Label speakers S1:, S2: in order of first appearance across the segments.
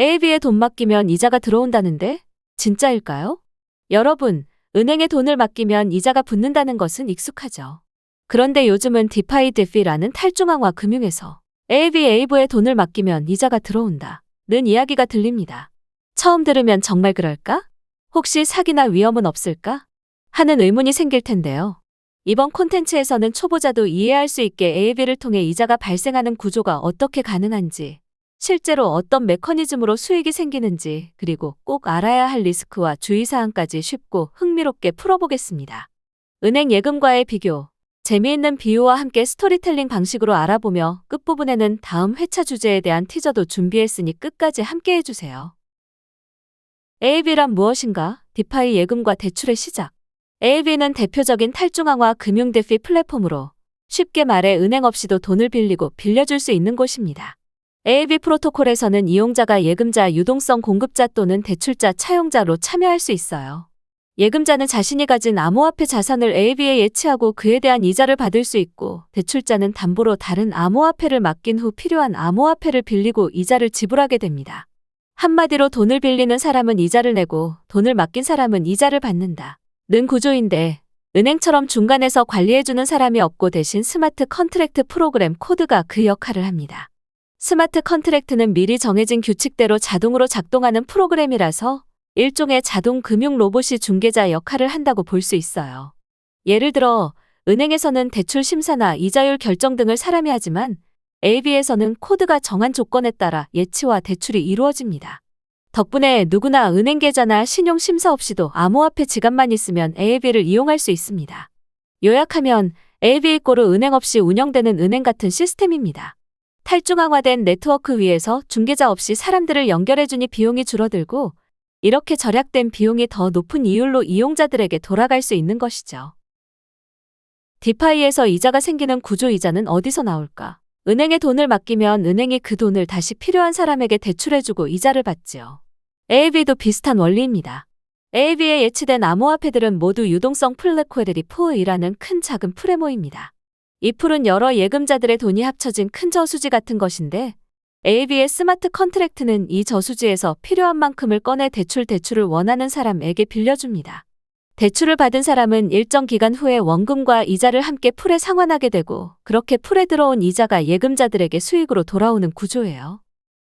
S1: A비에 돈 맡기면 이자가 들어온다는데 진짜일까요? 여러분, 은행에 돈을 맡기면 이자가 붙는다는 것은 익숙하죠. 그런데 요즘은 디파이 데피라는 탈중앙화 금융에서 A부에 돈을 맡기면 이자가 들어온다는 이야기가 들립니다. 처음 들으면 정말 그럴까? 혹시 사기나 위험은 없을까? 하는 의문이 생길 텐데요. 이번 콘텐츠에서는 초보자도 이해할 수 있게 A비를 통해 이자가 발생하는 구조가 어떻게 가능한지, 실제로 어떤 메커니즘으로 수익이 생기는지, 그리고 꼭 알아야 할 리스크와 주의사항까지 쉽고 흥미롭게 풀어보겠습니다. 은행 예금과의 비교, 재미있는 비유와 함께 스토리텔링 방식으로 알아보며 끝부분에는 다음 회차 주제에 대한 티저도 준비했으니 끝까지 함께 해주세요. A비란 무엇인가? 디파이 예금과 대출의 시작. A비는 대표적인 탈중앙화 금융 데피 플랫폼으로 쉽게 말해 은행 없이도 돈을 빌리고 빌려줄 수 있는 곳입니다. A비 프로토콜에서는 이용자가 예금자, 유동성 공급자 또는 대출자, 차용자로 참여할 수 있어요. 예금자는 자신이 가진 암호화폐 자산을 A비에 예치하고 그에 대한 이자를 받을 수 있고, 대출자는 담보로 다른 암호화폐를 맡긴 후 필요한 암호화폐를 빌리고 이자를 지불하게 됩니다. 한마디로 돈을 빌리는 사람은 이자를 내고 돈을 맡긴 사람은 이자를 받는다 는 구조인데, 은행처럼 중간에서 관리해주는 사람이 없고 대신 스마트 컨트랙트 프로그램 코드가 그 역할을 합니다. 스마트 컨트랙트는 미리 정해진 규칙대로 자동으로 작동하는 프로그램이라서 일종의 자동 금융 로봇이 중개자 역할을 한다고 볼 수 있어요. 예를 들어 은행에서는 대출 심사나 이자율 결정 등을 사람이 하지만 A비에서는 코드가 정한 조건에 따라 예치와 대출이 이루어집니다. 덕분에 누구나 은행 계좌나 신용 심사 없이도 암호화폐 지갑만 있으면 A비를 이용할 수 있습니다. 요약하면 A비=은 은행 없이 운영되는 은행 같은 시스템입니다. 탈중앙화된 네트워크 위에서 중개자 없이 사람들을 연결해주니 비용이 줄어들고, 이렇게 절약된 비용이 더 높은 이율로 이용자들에게 돌아갈 수 있는 것이죠. 디파이에서 이자가 생기는 구조. 이자는 어디서 나올까? 은행에 돈을 맡기면 은행이 그 돈을 다시 필요한 사람에게 대출해주고 이자를 받지요. A비도 비슷한 원리입니다. A비에 예치된 암호화폐들은 모두 유동성 플랫코레리 포이라는 큰 작은 풀에 모입니다. 이 풀은 여러 예금자들의 돈이 합쳐진 큰 저수지 같은 것인데, A비의 스마트 컨트랙트는 이 저수지에서 필요한 만큼을 꺼내 대출을 원하는 사람에게 빌려줍니다. 대출을 받은 사람은 일정 기간 후에 원금과 이자를 함께 풀에 상환하게 되고, 그렇게 풀에 들어온 이자가 예금자들에게 수익으로 돌아오는 구조예요.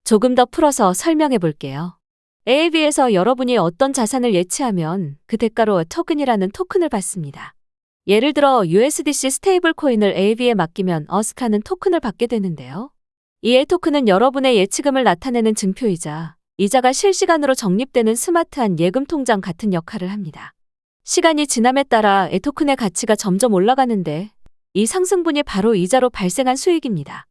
S1: 조금 더 풀어서 설명해 볼게요. A비에서 여러분이 어떤 자산을 예치하면 그 대가로 토큰이라는 토큰을 받습니다. 예를 들어 USDC 스테이블 코인을 A비에 맡기면 어스카는 토큰을 받게 되는데요. 이 A 토큰은 여러분의 예치금을 나타내는 증표이자 이자가 실시간으로 적립되는 스마트한 예금 통장 같은 역할을 합니다. 시간이 지남에 따라 A 토큰의 가치가 점점 올라가는데, 이 상승분이 바로 이자로 발생한 수익입니다.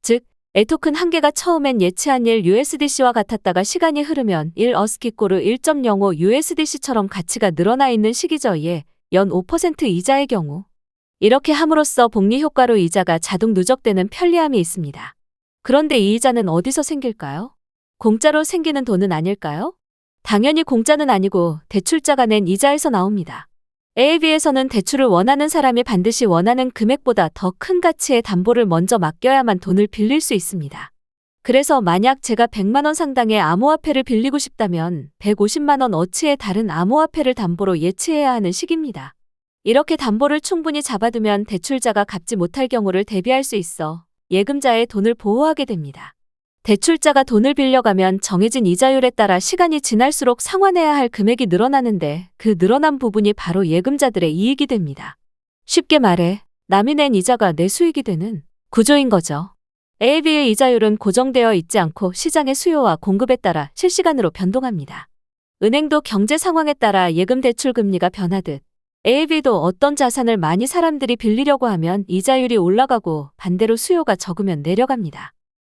S1: 즉, A 토큰 한 개가 처음엔 예치한 1 USDC와 같았다가 시간이 흐르면 1 어스키=1.05 USDC처럼 가치가 늘어나 있는 시기죠. 연 5% 이자의 경우. 이렇게 함으로써 복리 효과로 이자가 자동 누적되는 편리함이 있습니다. 그런데 이 이자는 어디서 생길까요? 공짜로 생기는 돈은 아닐까요? 당연히 공짜는 아니고 대출자가 낸 이자에서 나옵니다. A비에서는 대출을 원하는 사람이 반드시 원하는 금액보다 더 큰 가치의 담보를 먼저 맡겨야만 돈을 빌릴 수 있습니다. 그래서 만약 제가 100만 원 상당의 암호화폐를 빌리고 싶다면 150만 원 어치의 다른 암호화폐를 담보로 예치해야 하는 식입니다. 이렇게 담보를 충분히 잡아두면 대출자가 갚지 못할 경우를 대비할 수 있어 예금자의 돈을 보호하게 됩니다. 대출자가 돈을 빌려가면 정해진 이자율에 따라 시간이 지날수록 상환해야 할 금액이 늘어나는데, 그 늘어난 부분이 바로 예금자들의 이익이 됩니다. 쉽게 말해 남이 낸 이자가 내 수익이 되는 구조인 거죠. A비의 이자율은 고정되어 있지 않고 시장의 수요와 공급에 따라 실시간으로 변동합니다. 은행도 경제 상황에 따라 예금 대출 금리가 변하듯 A비도 어떤 자산을 많이 사람들이 빌리려고 하면 이자율이 올라가고 반대로 수요가 적으면 내려갑니다.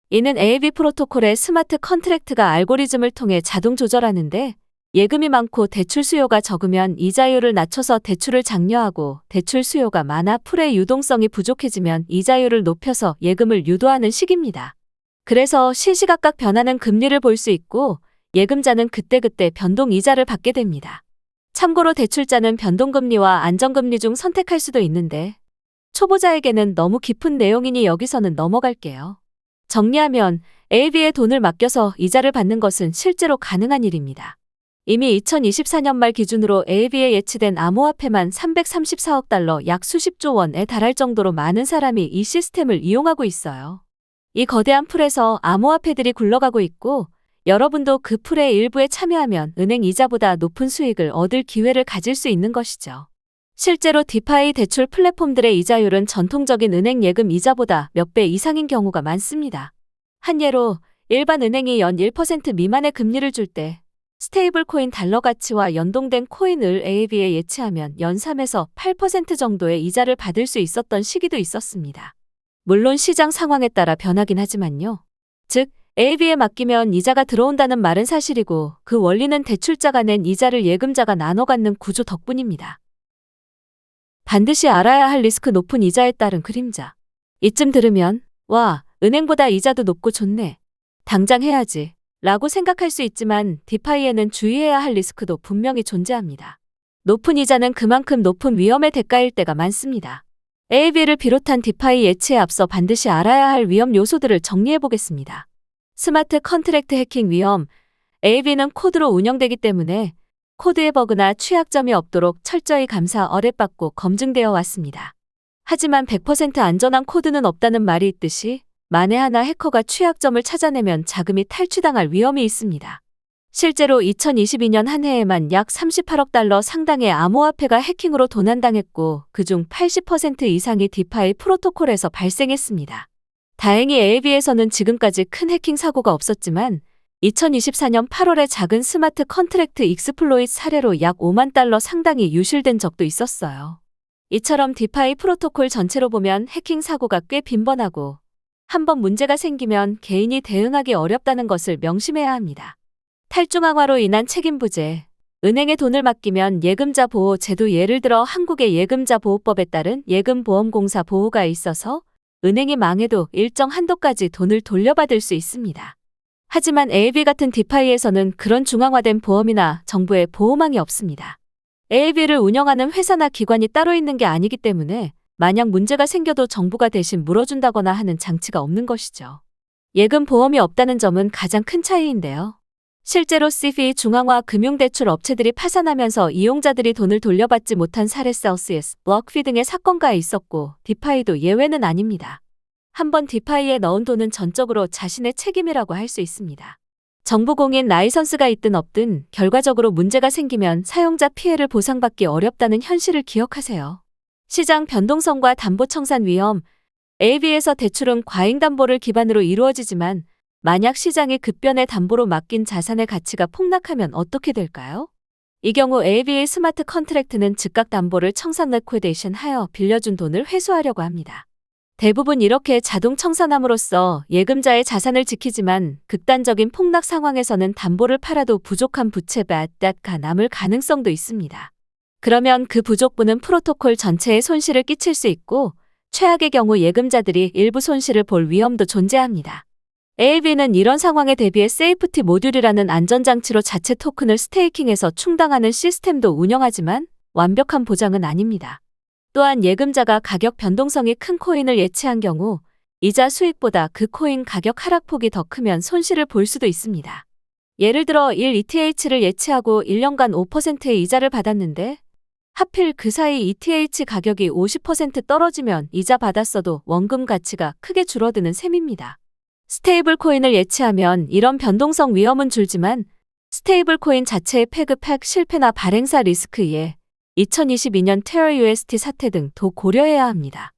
S1: 이는 A비 프로토콜의 스마트 컨트랙트가 알고리즘을 통해 자동 조절하는데, 예금이 많고 대출 수요가 적으면 이자율을 낮춰서 대출을 장려하고, 대출 수요가 많아 풀의 유동성이 부족해지면 이자율을 높여서 예금을 유도하는 식입니다. 그래서 시시각각 변하는 금리를 볼 수 있고, 예금자는 그때그때 변동 이자를 받게 됩니다. 참고로 대출자는 변동금리와 안정금리 중 선택할 수도 있는데, 초보자에게는 너무 깊은 내용이니 여기서는 넘어갈게요. 정리하면 AB에 돈을 맡겨서 이자를 받는 것은 실제로 가능한 일입니다. 이미 2024년 말 기준으로 AB에 예치된 암호화폐만 334억 달러 약 수십조 원에 달할 정도로 많은 사람이 이 시스템을 이용하고 있어요. 이 거대한 풀에서 암호화폐들이 굴러가고 있고 여러분도 그 풀의 일부에 참여하면 은행 이자보다 높은 수익을 얻을 기회를 가질 수 있는 것이죠. 실제로 디파이 대출 플랫폼들의 이자율은 전통적인 은행 예금 이자보다 몇 배 이상인 경우가 많습니다. 한 예로 일반 은행이 연 1% 미만의 금리를 줄 때 스테이블 코인 달러 가치와 연동된 코인을 AB에 예치하면 연 3에서 8% 정도의 이자를 받을 수 있었던 시기도 있었습니다. 물론 시장 상황에 따라 변하긴 하지만요. 즉, AB에 맡기면 이자가 들어온다는 말은 사실이고 그 원리는 대출자가 낸 이자를 예금자가 나눠 갖는 구조 덕분입니다. 반드시 알아야 할 리스크 높은 이자에 따른 그림자. 이쯤 들으면 와, 은행보다 이자도 높고 좋네. 당장 해야지 라고 생각할 수 있지만 디파이에는 주의해야 할 리스크도 분명히 존재합니다. 높은 이자는 그만큼 높은 위험의 대가일 때가 많습니다. AB를 비롯한 디파이 예치에 앞서 반드시 알아야 할 위험 요소들을 정리해 보겠습니다. 스마트 컨트랙트 해킹 위험. AB는 코드로 운영되기 때문에 코드의 버그나 취약점이 없도록 철저히 감사 어랩받고 검증되어 왔습니다. 하지만 100% 안전한 코드는 없다는 말이 있듯이 만에 하나 해커가 취약점을 찾아내면 자금이 탈취당할 위험이 있습니다. 실제로 2022년 한 해에만 약 38억 달러 상당의 암호화폐가 해킹으로 도난당했고 그중 80% 이상이 디파이 프로토콜에서 발생했습니다. 다행히 AB에서는 지금까지 큰 해킹 사고가 없었지만 2024년 8월에 작은 스마트 컨트랙트 익스플로잇 사례로 약 5만 달러 상당이 유실된 적도 있었어요. 이처럼 디파이 프로토콜 전체로 보면 해킹 사고가 꽤 빈번하고 한번 문제가 생기면 개인이 대응하기 어렵다는 것을 명심해야 합니다. 탈중앙화로 인한 책임 부재. 은행에 돈을 맡기면 예금자 보호 제도 예를 들어 한국의 예금자 보호법에 따른 예금보험공사 보호가 있어서 은행이 망해도 일정 한도까지 돈을 돌려받을 수 있습니다. 하지만 ALB 같은 디파이에서는 그런 중앙화된 보험이나 정부의 보호망이 없습니다. ALB를 운영하는 회사나 기관이 따로 있는 게 아니기 때문에 만약 문제가 생겨도 정부가 대신 물어준다거나 하는 장치가 없는 것이죠. 예금 보험이 없다는 점은 가장 큰 차이인데요. 실제로 CFI 중앙화 금융대출 업체들이 파산하면서 이용자들이 돈을 돌려받지 못한 사례 셀시어스, 블록피 등의 사건가 있었고 디파이도 예외는 아닙니다. 한번 디파이에 넣은 돈은 전적으로 자신의 책임이라고 할 수 있습니다. 정부 공인 라이선스가 있든 없든 결과적으로 문제가 생기면 사용자 피해를 보상받기 어렵다는 현실을 기억하세요. 시장 변동성과 담보 청산 위험. ALB에서 대출은 과잉담보를 기반으로 이루어지지만 만약 시장이 급변해 담보로 맡긴 자산의 가치가 폭락하면 어떻게 될까요? 이 경우 ALB의 스마트 컨트랙트는 즉각 담보를 청산 레코데이션 하여 빌려준 돈을 회수하려고 합니다. 대부분 이렇게 자동 청산함으로써 예금자의 자산을 지키지만 극단적인 폭락 상황에서는 담보를 팔아도 부족한 부채 밭가 남을 가능성도 있습니다. 그러면 그 부족분은 프로토콜 전체에 손실을 끼칠 수 있고 최악의 경우 예금자들이 일부 손실을 볼 위험도 존재합니다. ALB는 이런 상황에 대비해 세이프티 모듈이라는 안전장치로 자체 토큰을 스테이킹해서 충당하는 시스템도 운영하지만 완벽한 보장은 아닙니다. 또한 예금자가 가격 변동성이 큰 코인을 예치한 경우 이자 수익보다 그 코인 가격 하락폭이 더 크면 손실을 볼 수도 있습니다. 예를 들어 1 ETH를 예치하고 1년간 5%의 이자를 받았는데 하필 그 사이 ETH 가격이 50% 떨어지면 이자 받았어도 원금 가치가 크게 줄어드는 셈입니다. 스테이블 코인을 예치하면 이런 변동성 위험은 줄지만 스테이블 코인 자체의 팩 실패나 발행사 리스크에 2022년 테러 UST 사태 등 도 고려해야 합니다.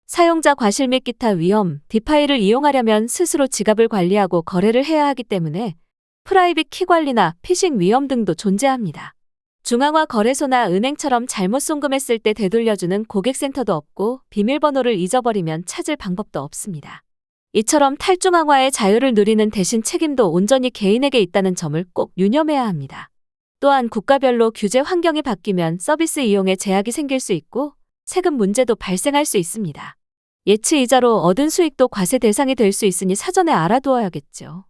S1: 사용자 과실 및 기타 위험. 디파이를 이용하려면 스스로 지갑을 관리하고 거래를 해야 하기 때문에 프라이빗 키 관리나 피싱 위험 등도 존재합니다. 중앙화 거래소나 은행처럼 잘못 송금했을 때 되돌려주는 고객센터도 없고 비밀번호를 잊어버리면 찾을 방법도 없습니다. 이처럼 탈중앙화의 자유를 누리는 대신 책임도 온전히 개인에게 있다는 점을 꼭 유념해야 합니다. 또한 국가별로 규제 환경이 바뀌면 서비스 이용에 제약이 생길 수 있고 세금 문제도 발생할 수 있습니다. 예치 이자로 얻은 수익도 과세 대상이 될 수 있으니 사전에 알아두어야겠죠.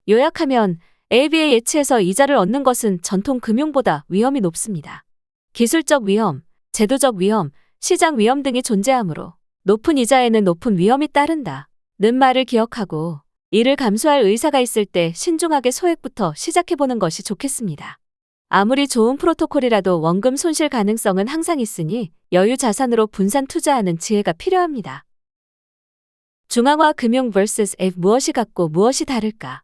S1: 요약하면 ALB에 예치해서 이자를 얻는 것은 전통 금융보다 위험이 높습니다. 기술적 위험, 제도적 위험, 시장 위험 등이 존재하므로 높은 이자에는 높은 위험이 따른다 는 말을 기억하고 이를 감수할 의사가 있을 때 신중하게 소액부터 시작해보는 것이 좋겠습니다. 아무리 좋은 프로토콜이라도 원금 손실 가능성은 항상 있으니 여유 자산으로 분산 투자하는 지혜가 필요합니다. 중앙화 금융 vs 앱 무엇이 같고 무엇이 다를까?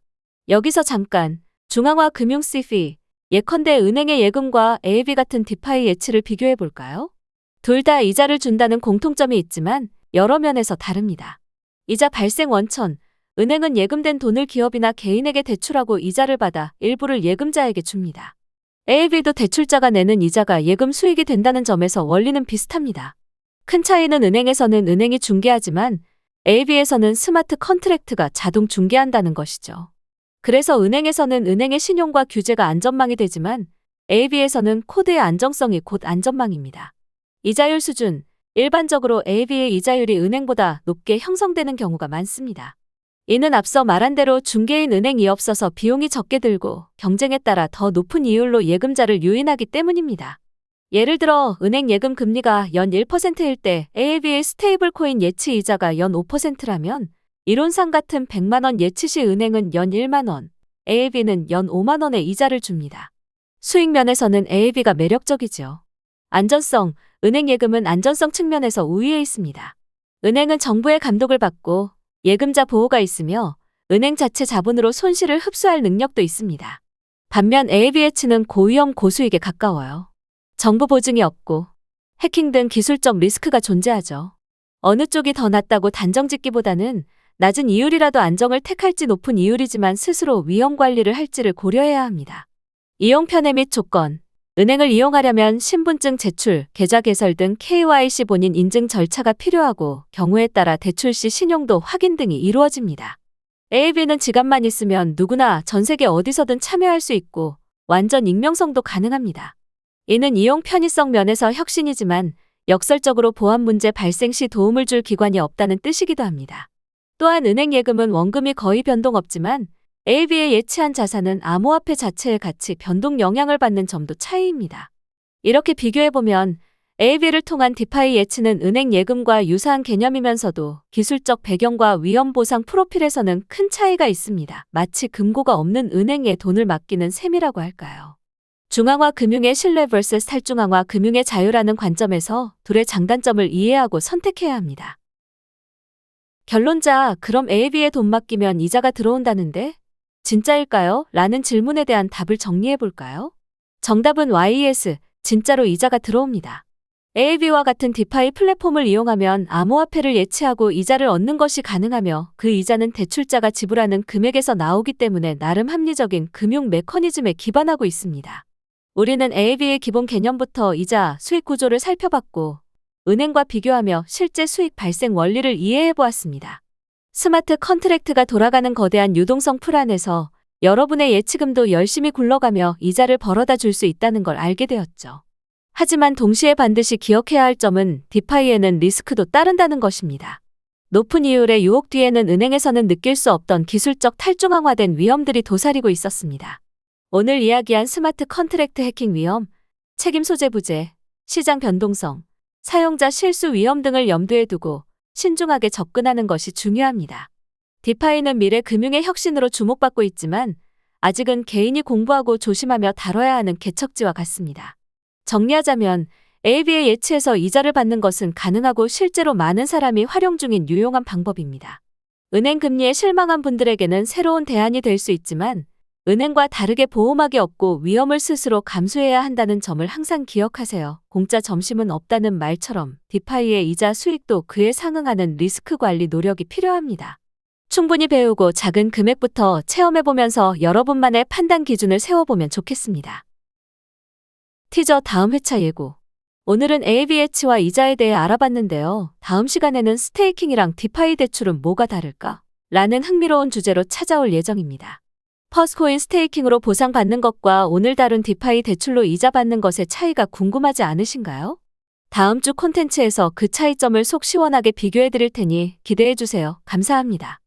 S1: 여기서 잠깐 중앙화 금융 CFI, 예컨대 은행의 예금과 AAB 같은 디파이 예치를 비교해 볼까요? 둘 다 이자를 준다는 공통점이 있지만 여러 면에서 다릅니다. 이자 발생 원천, 은행은 예금된 돈을 기업이나 개인에게 대출하고 이자를 받아 일부를 예금자에게 줍니다. AAB도 대출자가 내는 이자가 예금 수익이 된다는 점에서 원리는 비슷합니다. 큰 차이는 은행에서는 은행이 중개하지만 AAB에서는 스마트 컨트랙트가 자동 중개한다는 것이죠. 그래서 은행에서는 은행의 신용과 규제가 안전망이 되지만 AAB에서는 코드의 안정성이 곧 안전망입니다. 이자율 수준, 일반적으로 AAB의 이자율이 은행보다 높게 형성되는 경우가 많습니다. 이는 앞서 말한 대로 중개인 은행이 없어서 비용이 적게 들고 경쟁에 따라 더 높은 이율로 예금자를 유인하기 때문입니다. 예를 들어 은행 예금 금리가 연 1%일 때 AAB의 스테이블 코인 예치 이자가 연 5%라면 이론상 같은 100만 원 예치 시 은행은 연 1만 원, AAB는 연 5만 원의 이자를 줍니다. 수익 면에서는 AAB가 매력적이죠. 안전성, 은행 예금은 안전성 측면에서 우위에 있습니다. 은행은 정부의 감독을 받고 예금자 보호가 있으며 은행 자체 자본으로 손실을 흡수할 능력도 있습니다. 반면 AAB에치는 고위험 고수익에 가까워요. 정부 보증이 없고 해킹 등 기술적 리스크가 존재하죠. 어느 쪽이 더 낫다고 단정짓기보다는 낮은 이율이라도 안정을 택할지 높은 이율이지만 스스로 위험 관리를 할지를 고려해야 합니다. 이용 편의 및 조건. 은행을 이용하려면 신분증 제출, 계좌 개설 등 KYC 본인 인증 절차가 필요하고 경우에 따라 대출 시 신용도 확인 등이 이루어집니다. AAB는 지갑만 있으면 누구나 전 세계 어디서든 참여할 수 있고 완전 익명성도 가능합니다. 이는 이용 편의성 면에서 혁신이지만 역설적으로 보안 문제 발생 시 도움을 줄 기관이 없다는 뜻이기도 합니다. 또한 은행 예금은 원금이 거의 변동 없지만 AAB에 예치한 자산은 암호화폐 자체의 가치 변동 영향을 받는 점도 차이입니다. 이렇게 비교해보면 AAB를 통한 디파이 예치는 은행 예금과 유사한 개념이면서도 기술적 배경과 위험 보상 프로필에서는 큰 차이가 있습니다. 마치 금고가 없는 은행에 돈을 맡기는 셈이라고 할까요? 중앙화 금융의 신뢰 vs 탈중앙화 금융의 자유라는 관점에서 둘의 장단점을 이해하고 선택해야 합니다. 결론자, 그럼 AAB에 돈 맡기면 이자가 들어온다는데 진짜일까요? 라는 질문에 대한 답을 정리해볼까요? 정답은 YES, 진짜로 이자가 들어옵니다. AAB와 같은 디파이 플랫폼을 이용하면 암호화폐를 예치하고 이자를 얻는 것이 가능하며 그 이자는 대출자가 지불하는 금액에서 나오기 때문에 나름 합리적인 금융 메커니즘에 기반하고 있습니다. 우리는 AAB의 기본 개념부터 이자, 수익 구조를 살펴봤고 은행과 비교하며 실제 수익 발생 원리를 이해해보았습니다. 스마트 컨트랙트가 돌아가는 거대한 유동성 풀 안에서 여러분의 예치금도 열심히 굴러가며 이자를 벌어다 줄 수 있다는 걸 알게 되었죠. 하지만 동시에 반드시 기억해야 할 점은 디파이에는 리스크도 따른다는 것입니다. 높은 이율의 유혹 뒤에는 은행에서는 느낄 수 없던 기술적 탈중앙화된 위험들이 도사리고 있었습니다. 오늘 이야기한 스마트 컨트랙트 해킹 위험, 책임 소재 부재, 시장 변동성, 사용자 실수 위험 등을 염두에 두고 신중하게 접근하는 것이 중요합니다. 디파이는 미래 금융의 혁신으로 주목받고 있지만 아직은 개인이 공부하고 조심하며 다뤄야 하는 개척지와 같습니다. 정리하자면 AAB에 예치해서 이자를 받는 것은 가능하고 실제로 많은 사람이 활용 중인 유용한 방법입니다. 은행 금리에 실망한 분들에게는 새로운 대안이 될 수 있지만 은행과 다르게 보호막이 없고 위험을 스스로 감수해야 한다는 점을 항상 기억하세요. 공짜 점심은 없다는 말처럼 디파이의 이자 수익도 그에 상응하는 리스크 관리 노력이 필요합니다. 충분히 배우고 작은 금액부터 체험해보면서 여러분만의 판단 기준을 세워보면 좋겠습니다. 티저 다음 회차 예고. 오늘은 AAB에치와 이자에 대해 알아봤는데요. 다음 시간에는 스테이킹이랑 디파이 대출은 뭐가 다를까? 라는 흥미로운 주제로 찾아올 예정입니다. 퍼스코인 스테이킹으로 보상받는 것과 오늘 다룬 디파이 대출로 이자 받는 것의 차이가 궁금하지 않으신가요? 다음 주 콘텐츠에서 그 차이점을 속 시원하게 비교해 드릴 테니 기대해 주세요. 감사합니다.